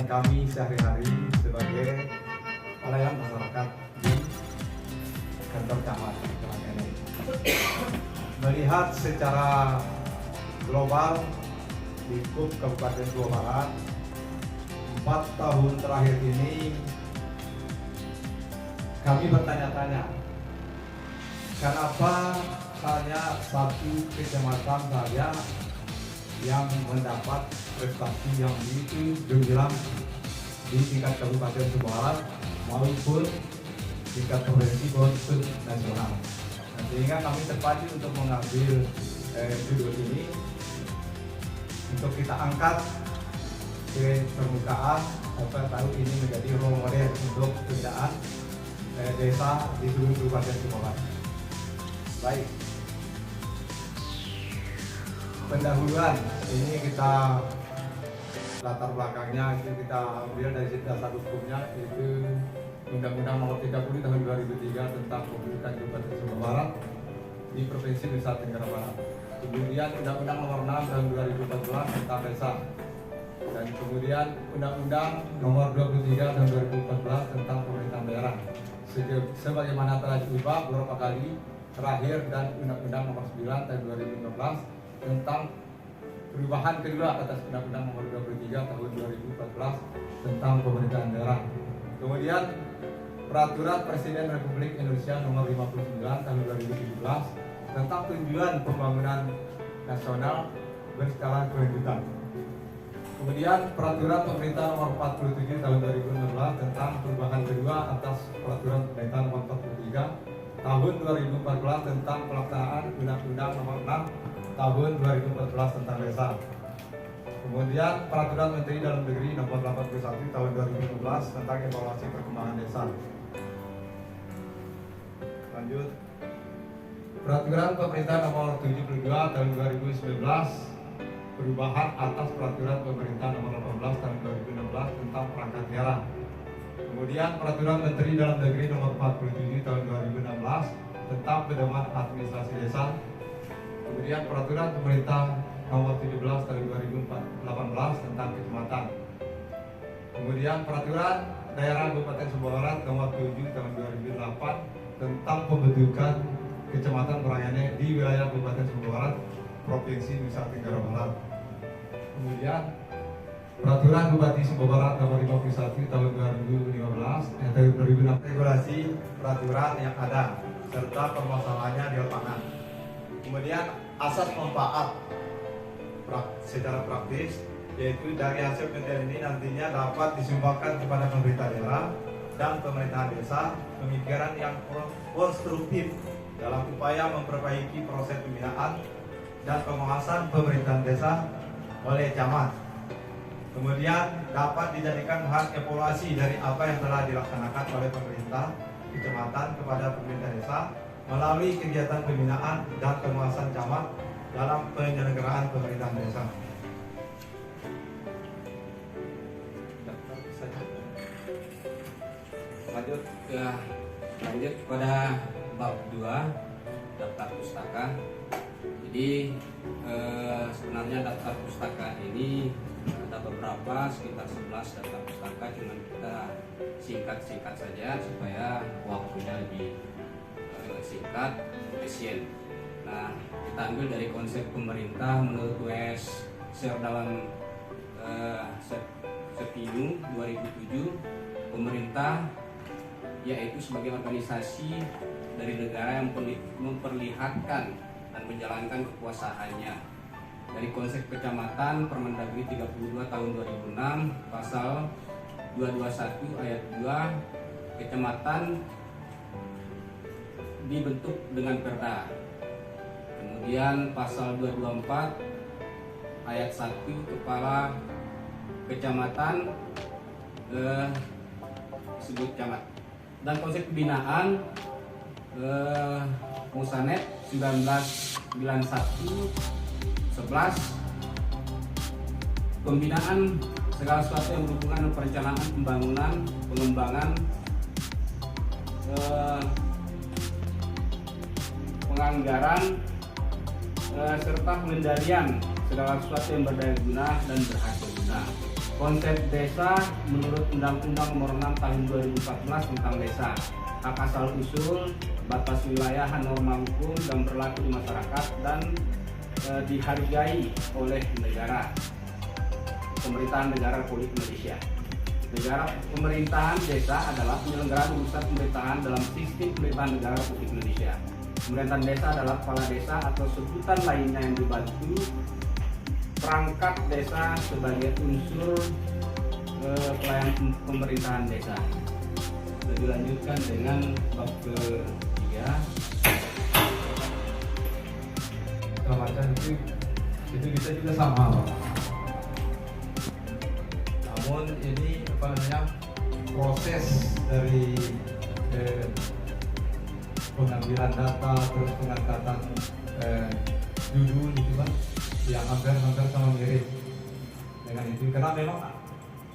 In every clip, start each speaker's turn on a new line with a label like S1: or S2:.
S1: kami sehari-hari sebagai pelayan masyarakat di kantor camat ini. Melihat secara global di lingkup Kabupaten Sumbawa Barat, 4 tahun terakhir ini kami bertanya-tanya, kenapa hanya satu kecamatan saja yang mendapat prestasi yang begitu gemilang di tingkat Kabupaten Sumbawa Barat maupun tingkat provinsi maupun nasional. Nah, sehingga kami terpacu untuk mengambil video ini untuk kita angkat ke permukaan, tahu ini menjadi role model untuk pekerjaan desa di seluruh Kabupaten Sumbawa Barat. Baik, pendahuluan ini kita latar belakangnya itu kita ambil dari dasar hukumnya, yaitu Undang-Undang Nomor 30 Tahun 2003 tentang Pembentukan Kabupaten Sumbawa Barat di Provinsi Nusa Tenggara Barat. Kemudian Undang-Undang Nomor 6 Tahun 2014 tentang desa, dan kemudian Undang-Undang Nomor 23 Tahun 2014 tentang pemerintahan daerah. Sebagaimana telah diubah beberapa kali terakhir, dan Undang-Undang Nomor 9 Tahun 2015 tentang perubahan kedua atas Undang-Undang Nomor 23 Tahun 2014 tentang pemerintahan daerah. Kemudian Peraturan Presiden Republik Indonesia Nomor 59 Tahun 2017 tentang tujuan pembangunan nasional berskala kelanjutan. Kemudian Peraturan Pemerintah Nomor 47 Tahun 2016 tentang perubahan kedua atas Peraturan Pemerintah Nomor 43 Tahun 2014 tentang pelaksanaan Undang-Undang Nomor 6 Tahun 2014 tentang desa. Kemudian Peraturan Menteri Dalam Negeri Nomor 81 Tahun 2015 tentang evaluasi perkembangan desa. Lanjut, Peraturan Pemerintah Nomor 72 Tahun 2019 perubahan atas Peraturan Pemerintah Nomor 18 Tahun 2016 tentang perangkat daerah. Kemudian Peraturan Menteri Dalam Negeri Nomor 47 Tahun 2016 tentang pedoman administrasi desa. Kemudian Peraturan Pemerintah Nomor 17 Tahun 2018 tentang kecamatan. Kemudian Peraturan Daerah Kabupaten Sumbawa Barat Nomor 7 Tahun 2008 tentang pembentukan kecamatan Merangene di wilayah Kabupaten Sumbawa Barat, Provinsi Nusa Tenggara Barat. Kemudian Peraturan Bupati Sumbawa Barat Nomor 51 Tahun 2015 tahun 2006 regulasi peraturan yang ada serta permasalahannya di lapangan. Kemudian asas manfaat secara praktis, yaitu dari hasil penelitian ini nantinya dapat disumbangkan kepada pemerintah daerah dan pemerintahan desa pemikiran yang konstruktif dalam upaya memperbaiki proses pembinaan dan pengawasan pemerintahan desa oleh camat. Kemudian dapat dijadikan bahan evaluasi dari apa yang telah dilaksanakan oleh pemerintah kecamatan kepada pemerintah desa melalui kegiatan pembinaan dan pengawasan camat dalam penyelenggaraan pemerintahan desa.
S2: Lanjut pada bab 2, daftar pustaka. Jadi sebenarnya daftar pustaka ini ada beberapa, sekitar 11 daftar pustaka, cuman kita singkat-singkat saja supaya waktunya lebih singkat, efisien. Nah, kita ambil dari konsep pemerintah menurut US Share dalam Sepinu 2007, pemerintah yaitu sebagai organisasi dari negara yang memperlihatkan dan menjalankan kekuasaannya. Dari konsep kecamatan Permendagri 32 tahun 2006 pasal 221 ayat 2, kecamatan dibentuk dengan perda. Kemudian pasal 224 ayat 1, kepala kecamatan disebut camat. Dan konsep pembinaan Musanet 1991 11, pembinaan segala sesuatu yang berhubungan dengan perencanaan pembangunan, pengembangan, penganggaran, serta pengendalian segala sesuatu yang berdaya guna dan berhasil guna. Konsep desa menurut Undang-Undang Nomor 6 Tahun 2014 tentang desa, hak asal usul, batas wilayah, norma hukum dan berlaku di masyarakat dan dihargai oleh negara. Pemerintahan Negara Republik Indonesia. Pemerintahan desa adalah penyelenggaraan urusan pemerintahan dalam sistem pemerintahan Negara Republik Indonesia. Pemerintahan desa adalah kepala desa atau sebutan lainnya yang dibantu perangkat desa sebagai unsur pelayanan pemerintahan desa. Dilanjutkan dengan bab ketiga.
S1: Macam itu bisa juga sama, Pak. Namun ini apa namanya, proses dari pengambilan data terus pengangkatan judul itu kan yang hampir sama mirip dengan itu, karena memang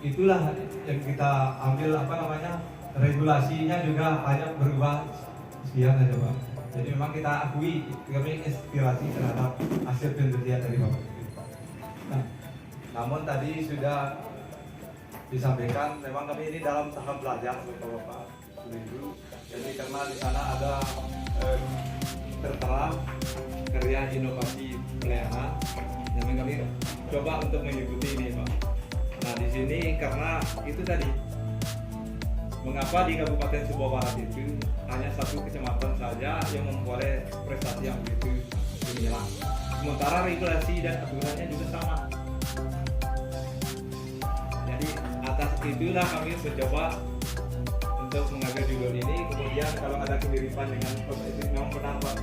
S1: itulah yang kita ambil apa namanya, regulasinya juga hanya berubah sekian aja, Pak. Jadi memang kita akui kami inspirasi terhadap hasil penelitian dari Bapak. Nah, namun tadi sudah disampaikan memang kami ini dalam tahap belajar Bapak dulu. Jadi karena di sana ada tertera karya inovasi pelayanan yang kami coba untuk mengikuti ini, Pak. Nah di sini karena itu tadi, mengapa di Kabupaten Sumbawa Barat itu hanya satu kecamatan saja yang memperoleh prestasi yang begitu gemilang, sementara regulasi dan aturannya juga sama. Jadi atas itulah kami mencoba untuk mengajar judul ini. Kemudian kalau ada kemiripan dengan memang benar, Pak,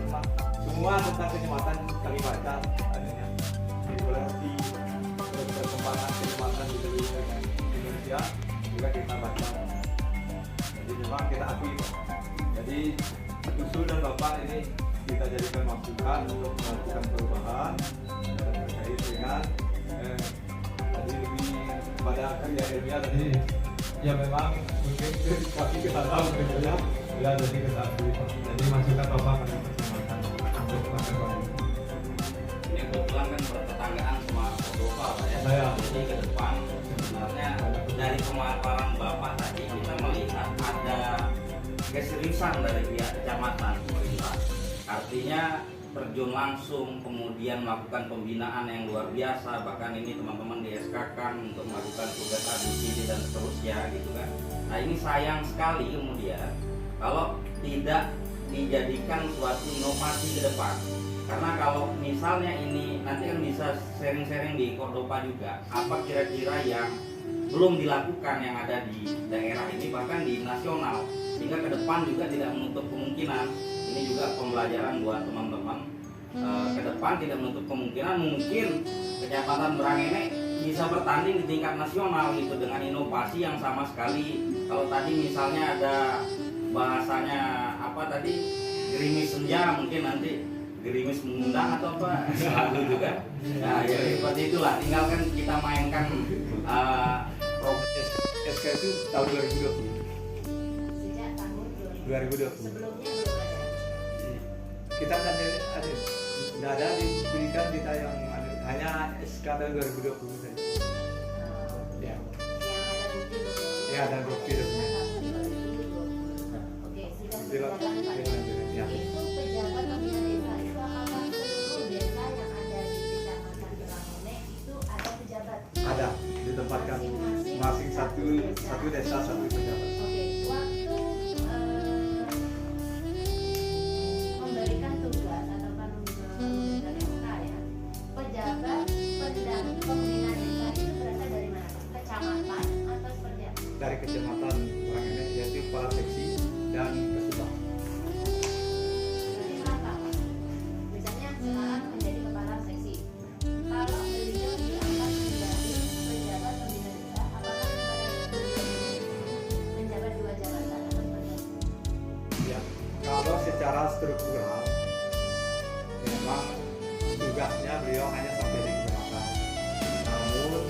S1: semua tentang kecamatan kami baca adanya regulasi perkembangan kecamatan di seluruh Indonesia juga kita baca. Jadi memang kita akui, Pak. Jadi usul dan Bapak ini kita jadikan masukan untuk melakukan perubahan terkait dengan tadi lebih pada karya ilmiah tadi. Ya memang mungkin kami kita tahu kerjanya ya, jadi kita akui, Pak. Jadi masukan Bapak kami pertimbangkan untuk melakukan
S2: Ini kebetulan kan bertetanggaan sama Cordova, Pak ya. Jadi ke depan sebenarnya dari pemaparan Bapak tadi kita melihat ada keseriusan dari pihak kecamatan pemerintah. Artinya terjun langsung, kemudian melakukan pembinaan yang luar biasa, bahkan ini teman-teman di SK-kan untuk melakukan tugas ABCD dan seterusnya gitu kan. Nah ini sayang sekali kemudian kalau tidak dijadikan suatu inovasi ke depan, karena kalau misalnya ini nanti kan bisa sharing-sharing di Cordova juga apa kira-kira yang belum dilakukan yang ada di daerah ini bahkan di nasional, sehingga ke depan juga tidak menutup kemungkinan. Ini juga pembelajaran buat teman-teman ke depan, tidak menutup kemungkinan mungkin Kecamatan Berangene bisa bertanding di tingkat nasional gitu dengan inovasi yang sama sekali. Kalau tadi misalnya ada bahasanya apa tadi, gerimis senja, mungkin nanti gerimis mengundang atau apa lagu juga. Nah jadi seperti itulah, tinggal kan kita mainkan
S1: SK itu tahun 2020.
S3: Sejak tahun
S1: 2020.
S3: Sebelumnya belum ada.
S1: Kita kan ada, tidak ada diberikan kita yang ada, hanya SK tahun 2020 saja. Ya.
S3: Yang ada bukti dokumen.
S1: Ya, ada bukti dokumen.
S3: Oke, sudah
S1: Bila-
S3: berjalan Pak.
S1: ya.
S3: Itu pejabat pembina desa itu apakah seluruh desa yang ada di Kecamatan Berangene itu ada pejabat?
S1: Ada ditempatkan masing satu desa satu pejabat.
S3: Oke, waktu memberikan tugas atau memberikan MK ya, pejabat pendamping pembina desa itu berasal dari mana? Kecamatan atau seperti apa?
S1: Dari kecamatan Berangene, yaitu kepala seksi dan kesubah.
S3: Berarti merata, Pak. Misalnya sekarang menjadi kepala seksi. Kalau beliau diangkat menjadi pejabat pembina desa, apakah menjabat dua jabatan atau seperti apa?
S1: Ya, kalau secara struktural memang tugasnya beliau hanya sampai di kecamatan. Namun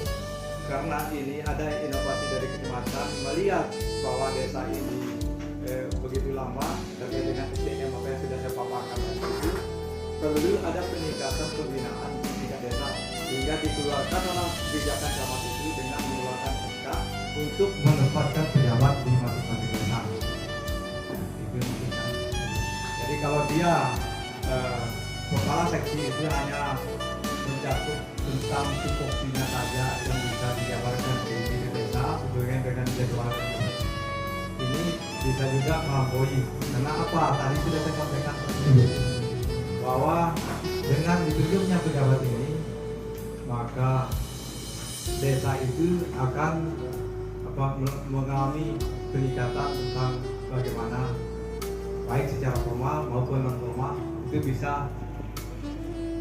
S1: karena ini ada inovasi dari kecamatan melihat bahwa desa ini begitu lama terkait dengan SDM apa yang sudah saya paparkan tadi itu, perlu ada peningkatan pembinaan di tingkat desa, sehingga dikeluarkan dalam kebijakan camat itu dengan mengeluarkan untuk menempatkan pejabat di masing-masing desa. Itu intinya. Jadi kalau dia kepala seksi itu hanya mencakup tentang tupoksinya saja yang bisa dijabarkan di desa sesuai dengan jadwal. Ini bisa juga melampaui. Karena apa? Tadi sudah saya sampaikan bahwa dengan ditunjuknya pejabat ini, maka desa itu akan mengalami peningkatan tentang bagaimana baik secara formal maupun non formal itu bisa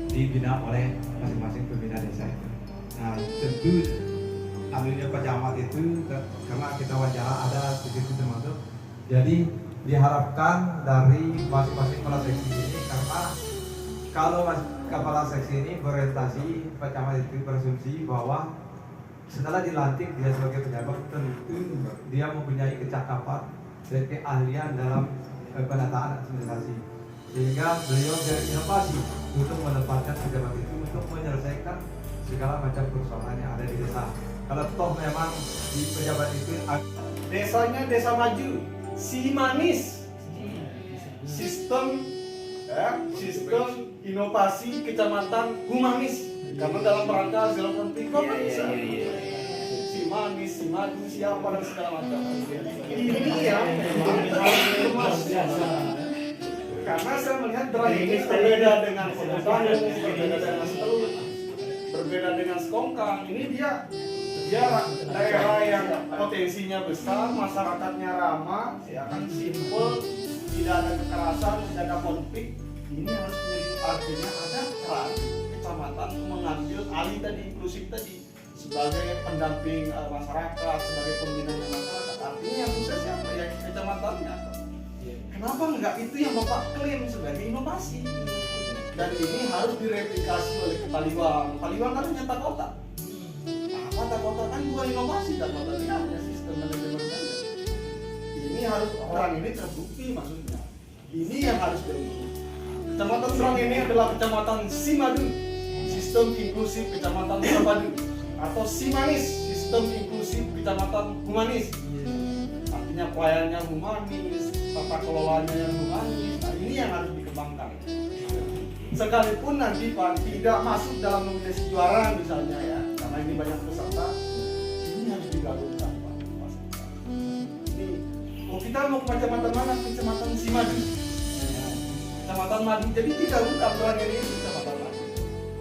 S1: dibina oleh masing-masing pembina desa itu. Nah, tentu ambilnya pejabat itu karena kita wawancara ada di situ termasuk. Jadi diharapkan dari masing-masing kepala seksi ini, karena kalau kepala seksi ini berorientasi pejabat itu berasumsi bahwa setelah dilantik dia sebagai pejabat tentu dia mempunyai kecakapan dan keahlian dalam penataan administrasi, sehingga beliau berinovasi untuk menempatkan pejabat itu untuk menyelesaikan segala macam persoalan yang ada di desa. Kalau toh memang di pejabat itu
S4: desanya desa maju, si manis, sistem inovasi kecamatan humanis, karena dalam rangka zero konflik si manis, si maju, siapa dan segala macam. Ini yang karena saya melihat Drain ini berbeda dengan Kota berbeda dengan Seteluk, berbeda dengan Sekongkang. Ini dia daerah yang potensinya besar, masyarakatnya ramah, ya kan, simpel, tidak ada kekerasan, tidak ada konflik. Ini harus menjadi artinya ada peran kecamatan mengambil alih tadi, inklusif tadi, sebagai pendamping masyarakat, sebagai pembinaan masyarakat. Artinya yang susah siapa? Ya kecamatannya. Kenapa enggak itu yang Bapak klaim sebagai inovasi? Dan ini harus direplikasi oleh Paliwang. Paliwang kan nyata kota. Tata kota kan bukan inovasi, tata kota ini hanya sistem manajemen saja. Ini harus orang ini terbukti maksudnya. Ini yang harus terbukti. Kecamatan Serang ini adalah kecamatan Simadu, sistem inklusif kecamatan Terpadu, atau Simanis, sistem inklusif kecamatan humanis. Artinya pelayanannya humanis, tata kelolanya yang humanis. Nah, ini yang harus dikembangkan. Sekalipun nanti Pak tidak masuk dalam nominasi juara misalnya ya, karena ini banyak peserta, ini harus digabungkan Pak. Ini, kita mau ke kecamatan mana? Kecamatan Simadu, kecamatan Madu. Jadi tidak bukan peran ini kecamatan Madu.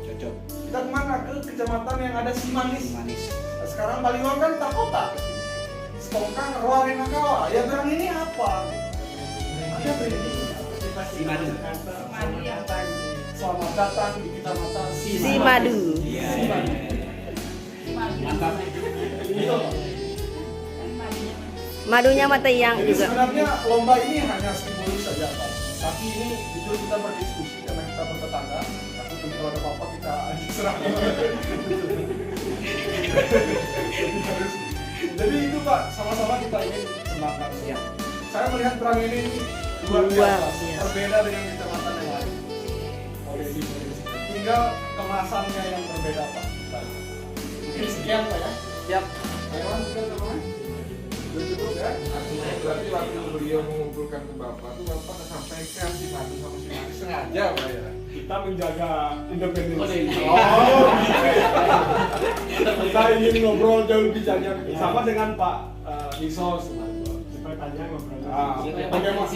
S4: Cocok. Kita kemana? Ke kecamatan yang ada Simanis. Nah, sekarang Baliwang kan tak kota. Sekongkang Roarenakawa. Ya berang ini apa? Ada brandingnya. Simadu. Selamat datang di kecamatan
S5: Simadu.
S2: Mantap.
S5: Madunya mata yang
S4: Jadi
S5: juga.
S4: sebenarnya lomba ini hanya simbolis saja Pak. Tapi ini jujur kita berdiskusi karena kita bertetangga. Aku tentu kalau ada apa-apa kita serang. Jadi itu Pak, sama-sama kita ingin kembangkan. Ya. Saya melihat perang ini luar biasa, berbeda dengan kecamatan yang lain. Tinggal kemasannya yang berbeda Pak. Mungkin sekian Pak ya. Siap. Ayo kita teman. Cukup ya.
S6: Berarti waktu beliau mengumpulkan ke Bapak tuh Bapak sampaikan si Madu sama si Manis sengaja Pak ya.
S4: Kita menjaga independensi.
S2: Oh, iya.
S4: Kita ingin ngobrol jauh lebih jauh sama dengan Pak Nisos. Kita tanya ngobrol. Bagaimana?